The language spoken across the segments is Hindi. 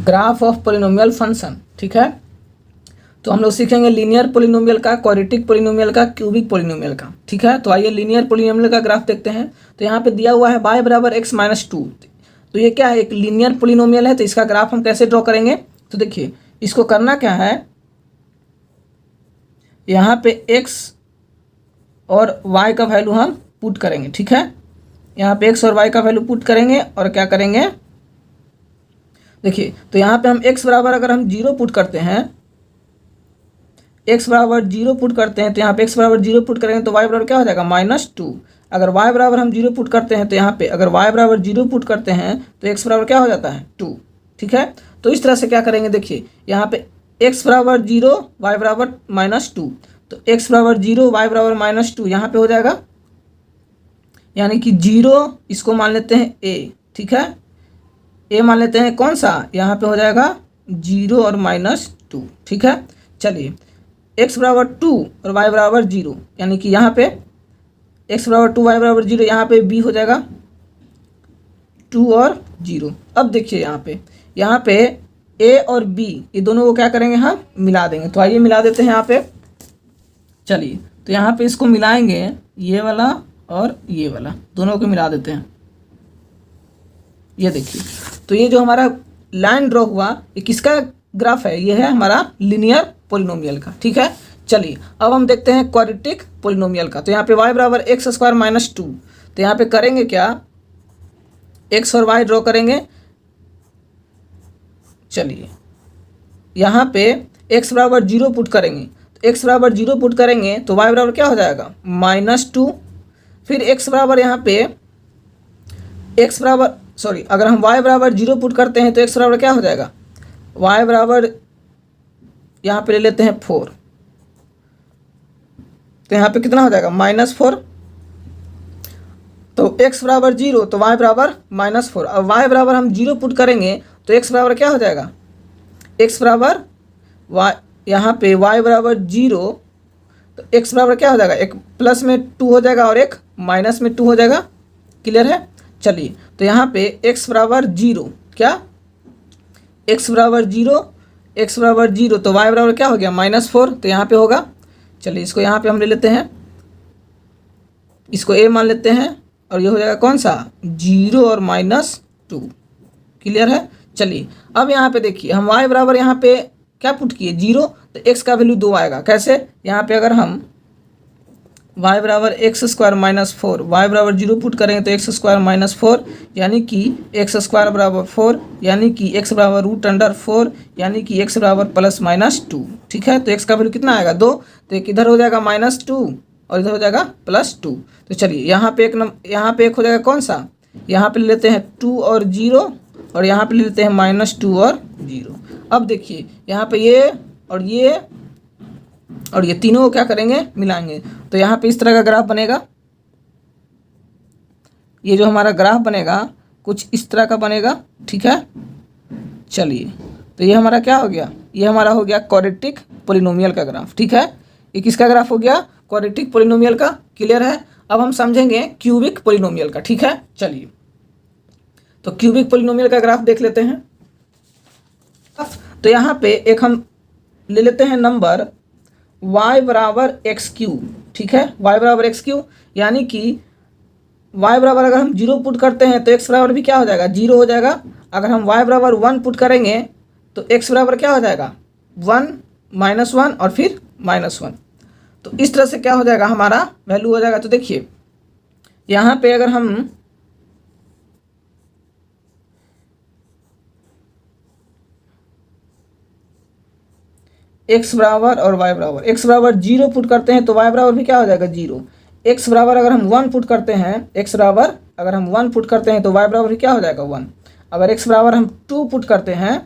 ग्राफ ऑफ पोलिनोमियल फंक्शन, ठीक है। तो हम लोग सीखेंगे लीनियर पोलिनोमियल का, क्वाड्रेटिक पोलिनोमियल का, क्यूबिक पोलिनोमियल का, ठीक है। तो आइए लीनियर पोलिनोमियल का ग्राफ देखते हैं। तो यहाँ पे दिया हुआ है y बराबर x माइनस 2। तो ये क्या है, एक लीनियर पोलिनोमियल है। तो इसका ग्राफ हम कैसे ड्रॉ करेंगे, तो देखिए इसको करना क्या है, यहाँ पे x और y का वैल्यू हम पुट करेंगे, ठीक है। यहाँ पे x और y का वैल्यू पुट करेंगे और क्या करेंगे, देखिए तो यहाँ पे हम x बराबर अगर हम 0 पुट करते हैं, x बराबर 0 पुट करते हैं, तो यहाँ पे x बराबर 0 पुट करेंगे तो y बराबर क्या हो जाएगा -2। अगर y बराबर हम 0 पुट करते हैं तो यहाँ पे अगर y बराबर 0 पुट करते हैं तो x बराबर क्या हो जाता है 2, ठीक है। तो इस तरह से क्या करेंगे, देखिए यहाँ पे x बराबर 0 y बराबर -2, तो x बराबर 0 y बराबर -2 यहाँ पे हो जाएगा, यानी कि 0 इसको मान लेते हैं a, ठीक है। a मान लेते हैं कौन सा, यहाँ पे हो जाएगा 0 और -2, ठीक है। चलिए x बराबर 2 और y बराबर 0, यानी कि यहाँ पे x बराबर 2 y बराबर 0, यहाँ पे b हो जाएगा 2 और 0। अब देखिए यहाँ पे a और b ये दोनों को क्या करेंगे, हम मिला देंगे। तो आइए मिला देते हैं यहाँ पे। चलिए तो यहाँ पे इसको मिलाएंगे, ये वाला और ये वाला दोनों को मिला देते हैं। ये देखिए तो ये जो हमारा लाइन ड्रॉ हुआ ये किसका ग्राफ है, ये है हमारा लीनियर पोलिनोमियल का, ठीक है। चलिए अब हम देखते हैं क्वाड्रेटिक पोलिनोमियल का। तो यहाँ पे y बराबर x² माइनस 2, तो यहाँ पे करेंगे क्या, x और y ड्रॉ करेंगे। चलिए यहाँ पे x बराबर 0 पुट करेंगे, तो x बराबर 0 पुट करेंगे तो y बराबर क्या हो जाएगा -2। फिर x बराबर यहाँ पे अगर हम y बराबर 0 पुट करते हैं तो x बराबर क्या हो जाएगा, y बराबर यहाँ पे ले लेते हैं 4, तो यहाँ पे कितना हो जाएगा -4। तो x बराबर 0 तो y बराबर -4। अब y बराबर हम 0 पुट करेंगे तो x बराबर क्या हो जाएगा, x बराबर y, यहाँ पे y बराबर 0 तो x बराबर क्या हो जाएगा, एक प्लस में 2 हो जाएगा और एक माइनस में 2 हो जाएगा, क्लियर है। चलिए तो यहाँ पे x बराबर 0, क्या x बराबर 0 तो y बराबर क्या हो गया -4, तो यहाँ पे होगा। चलिए इसको यहाँ पे हम ले लेते हैं, इसको a मान लेते हैं और ये हो जाएगा कौन सा 0 और -2, क्लियर है। चलिए अब यहाँ पे देखिए हम y बराबर यहाँ पे क्या पुट किए 0, तो x का वैल्यू 2 आएगा। कैसे, यहाँ पे अगर हम y बराबर x² -4 y बराबर 0 पुट करेंगे तो x² -4 यानी कि x² बराबर 4, यानी कि x बराबर √4, यानी कि x बराबर +-2, ठीक है। तो x का वैल्यू कितना आएगा 2, तो एक इधर हो जाएगा -2 और इधर हो जाएगा +2। तो चलिए यहाँ पे एक हो जाएगा कौन सा, यहाँ पे ले लेते हैं 2 और 0 और यहाँ पे ले लेते हैं -2 और 0। अब देखिए यहाँ पे ये और ये तीनों को क्या करेंगे, मिलाएंगे। तो यहाँ पे इस तरह का ग्राफ बनेगा, ये जो हमारा ग्राफ बनेगा कुछ इस तरह का बनेगा, ठीक है। चलिए तो ये हमारा क्या हो गया, ये हमारा हो गया क्वाड्रेटिक पोलिनोमियल का ग्राफ, ठीक है। ये किसका ग्राफ हो गया, क्वाड्रेटिक पोलिनोमियल का, क्लियर है। अब हम समझेंगे क्यूबिक पोलिनोमियल का, ठीक है। चलिए तो क्यूबिक पोलिनोमियल का ग्राफ देख लेते हैं। तो यहाँ पे एक हम ले लेते हैं नंबर y बराबर x3, ठीक है। y बराबर x3 यानी कि y बराबर अगर हम 0 पुट करते हैं तो x बराबर भी क्या हो जाएगा 0 हो जाएगा। अगर हम y बराबर 1 पुट करेंगे तो x बराबर क्या हो जाएगा 1 -1 और फिर -1। तो इस तरह से क्या हो जाएगा, हमारा वैल्यू हो जाएगा। तो देखिए यहाँ पे अगर हम x बराबर और y बराबर, x बराबर 0 पुट करते हैं तो y बराबर भी क्या हो जाएगा 0। x बराबर अगर हम 1 पुट करते हैं, x बराबर अगर हम 1 पुट करते हैं तो y बराबर भी क्या हो जाएगा 1। अगर x बराबर हम 2 पुट करते हैं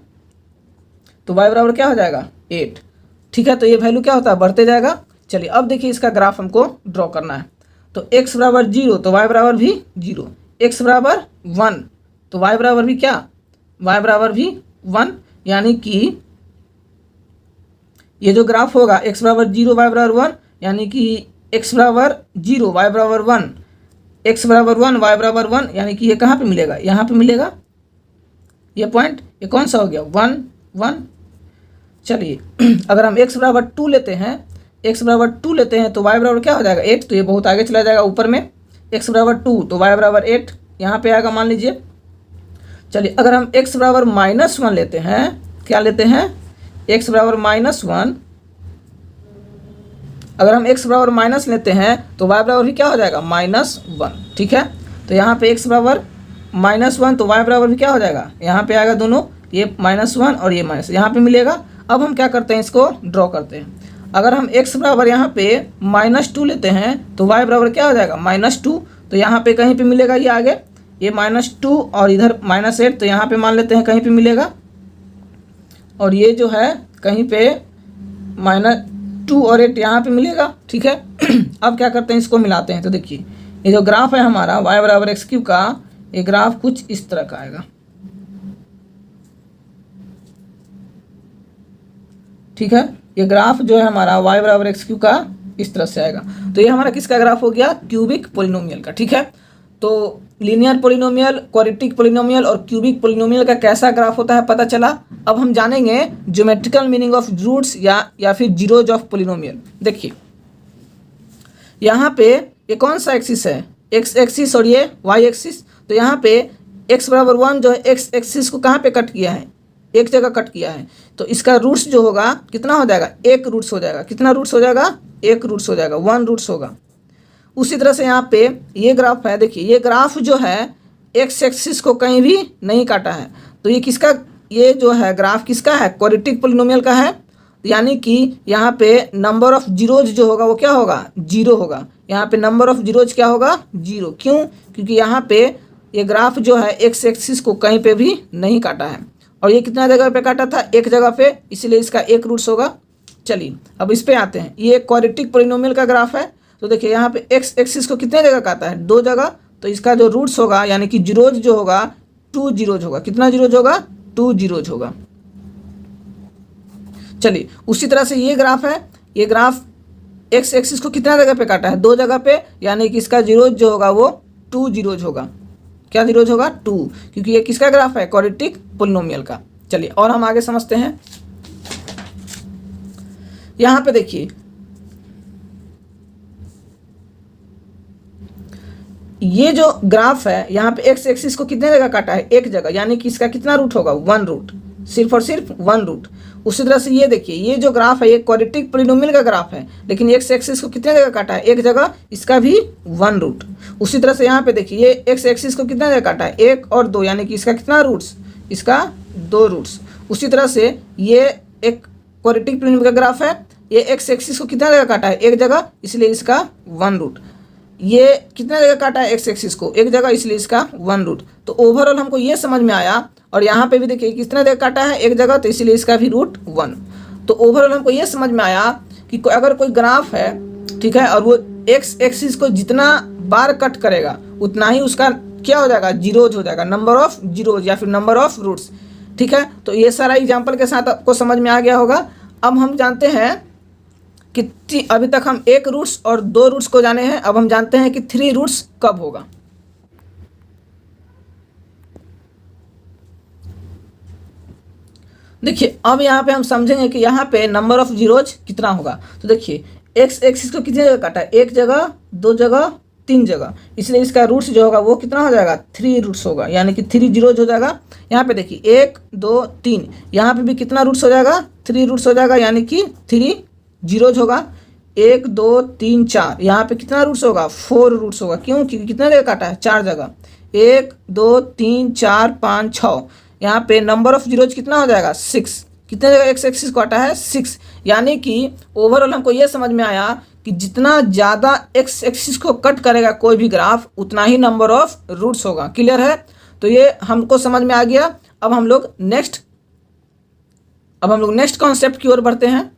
तो y बराबर क्या हो जाएगा 8, ठीक है। तो ये वैल्यू क्या होता है, बढ़ते जाएगा। चलिए अब देखिए इसका ग्राफ हमको ड्रॉ करना है। तो x बराबर 0 तो y बराबर भी 0, x बराबर 1 तो y बराबर भी क्या, y बराबर भी 1, यानी कि ये जो ग्राफ होगा x बराबर 0 y बराबर 1, यानी कि x बराबर 0 y बराबर 1, x बराबर 1 y बराबर 1, यानी कि ये कहाँ पे मिलेगा, यहाँ पे मिलेगा, ये पॉइंट, ये कौन सा हो गया 1 1। चलिए अगर हम x बराबर 2 लेते हैं, x बराबर 2 लेते हैं तो y बराबर क्या हो जाएगा 8, तो ये बहुत आगे चला जाएगा ऊपर में। x बराबर 2 तो y बराबर 8 यहाँ पे आएगा मान लीजिए। चलिए अगर हम x बराबर -1 लेते हैं, क्या लेते हैं x बराबर -1, अगर हम x बराबर माइनस लेते हैं तो y बराबर भी क्या हो जाएगा -1, ठीक है। तो यहाँ पे x बराबर -1 तो y बराबर भी क्या हो जाएगा, यहाँ पे आएगा दोनों, ये -1 और ये माइनस यहाँ पे मिलेगा। अब हम क्या करते हैं, इसको ड्रॉ करते हैं। अगर हम x बराबर यहाँ पे -2 लेते हैं तो y बराबर क्या हो जाएगा -2, तो यहाँ पे कहीं पे मिलेगा ये आगे, ये -2 और इधर -8, तो यहाँ पे मान लेते हैं कहीं पे मिलेगा, और ये जो है कहीं पे -2 और 8 यहाँ पे मिलेगा, ठीक है। अब क्या करते हैं, इसको मिलाते हैं। तो देखिए ये जो ग्राफ है हमारा y बराबर x क्यूब का, ये ग्राफ कुछ इस तरह का आएगा, ठीक है। ये ग्राफ जो है हमारा y बराबर x क्यूब का इस तरह से आएगा। तो ये हमारा किसका ग्राफ हो गया, क्यूबिक पोलिनोमियल का, ठीक है। तो लीनियर पोलिनोमियल, क्वाड्रेटिक पोलिनोमियल और क्यूबिक पोलिनोमियल का कैसा ग्राफ होता है पता चला। अब हम जानेंगे ज्योमेट्रिकल मीनिंग ऑफ रूट्स या फिर जीरोज ऑफ पोलिनोमियल। देखिए यहाँ पे ये कौन सा एक्सिस है, x एक्सिस और ये y एक्सिस। तो यहाँ पे x बराबर 1 जो है x एक्सिस को कहाँ पे कट किया है, एक जगह कट किया है, तो इसका रूट्स जो होगा कितना हो जाएगा, 1 रूट्स हो जाएगा। कितना रूट्स हो जाएगा, 1 रूट्स हो जाएगा, 1 रूट्स होगा। उसी तरह से यहाँ पे ये ग्राफ है, देखिए ये ग्राफ जो है x एक्सिस को कहीं भी नहीं काटा है, तो ये किसका, ये जो है ग्राफ किसका है, क्वाड्रेटिक पोलिनोमियल का है। यानी कि यहाँ पे नंबर ऑफ जीरोज जो होगा वो क्या होगा, 0 होगा। यहाँ पे नंबर ऑफ जीरोज क्या होगा, 0। क्यों, क्योंकि यहाँ पे ये ग्राफ जो है x एक्सिस को कहीं पे भी नहीं काटा है, और ये कितना जगह पे काटा था, एक जगह पे, इसलिए इसका 1 रूट्स होगा। चलिए अब इस पे आते हैं, ये क्वाड्रेटिक पोलिनोमियल का ग्राफ है। तो देखिए यहाँ पे x एक्सिस को कितने जगह काटा है, 2 जगह, तो इसका जो रूट्स होगा यानी कि जीरोज जो होगा 2 जीरोज होगा। कितना जीरोज होगा, 2 जीरोज होगा। चलिए उसी तरह से ये ग्राफ है, ये ग्राफ x एक्सिस को कितना जगह पे काटा है, 2 जगह पे, यानी कि इसका जीरोज जो होगा वो 2 जीरोज होगा। क्या जीरोज होगा, 2, क्योंकि ये किसका ग्राफ है, क्वाड्रेटिक पोलिनोमियल का। चलिए और हम आगे समझते हैं। यहाँ पे देखिए ये जो ग्राफ है यहाँ पे x एक्सिस को कितने जगह काटा है, एक जगह, यानी कि इसका कितना रूट होगा, 1 रूट, सिर्फ और सिर्फ 1 रूट। उसी तरह से ये देखिए ये जो ग्राफ है ये क्वाड्रेटिक पोलिनोमियल का ग्राफ है, लेकिन x एक्सिस को कितने जगह काटा है, एक जगह, इसका भी 1 रूट। उसी तरह से यहाँ पे देखिए ये x एक्सिस को कितना जगह काटा है, 1 और 2, यानी कि इसका कितना रूट्स, इसका 2 रूट्स। उसी तरह से ये एक क्वाड्रेटिक पोलिनोमियल का ग्राफ है, ये x एक्सिस को कितना जगह काटा है, एक जगह, इसलिए इसका 1 रूट। ये कितना जगह काटा है x एक्सिस को, एक जगह, इसलिए इसका 1 रूट। तो ओवरऑल हमको ये समझ में आया, और यहाँ पे भी देखिए कितना जगह काटा है, एक जगह, तो इसलिए इसका भी रूट 1। तो ओवरऑल हमको ये समझ में आया कि अगर कोई ग्राफ है, ठीक है, और वो x एक्सिस को जितना बार कट करेगा उतना ही उसका क्या हो जाएगा, जीरोज हो जाएगा, नंबर ऑफ जीरोज या फिर नंबर ऑफ रूट्स, ठीक है। तो ये सारा एग्जाम्पल के साथ आपको समझ में आ गया होगा। अब हम जानते हैं कि अभी तक हम 1 रूट्स और 2 रूट्स को जाने हैं, अब हम जानते हैं कि 3 रूट्स कब होगा। देखिए अब यहाँ पे हम समझेंगे कि यहाँ पे नंबर ऑफ जीरोज कितना होगा। तो देखिए x एक्सिस को कितनी जगह काटा है, एक जगह, 2 जगह, 3 जगह, इसलिए इसका रूट्स जो होगा वो कितना हो जाएगा, 3 रूट्स होगा, यानी कि 3 जीरोज हो जाएगा। यहाँ पे देखिए 1 2 3, यहाँ पे भी कितना रूट्स हो जाएगा, 3 रूट्स हो जाएगा, यानी कि 3 जीरोज होगा। 1 2 3 4, यहाँ पे कितना रूट्स होगा, 4 रूट्स होगा। क्यों, क्योंकि कितना जगह काटा है, 4 जगह, 1 2 3 4 5 6, यहाँ पे नंबर ऑफ जीरोज कितना हो जाएगा, 6। कितने जगह x एक्सिस को काटा है, 6। यानी कि ओवरऑल हमको ये समझ में आया कि जितना ज़्यादा x एक्सिस को कट करेगा कोई भी ग्राफ उतना ही नंबर ऑफ रूट्स होगा। क्लियर है, तो ये हमको समझ में आ गया। अब हम लोग नेक्स्ट कॉन्सेप्ट की ओर बढ़ते हैं।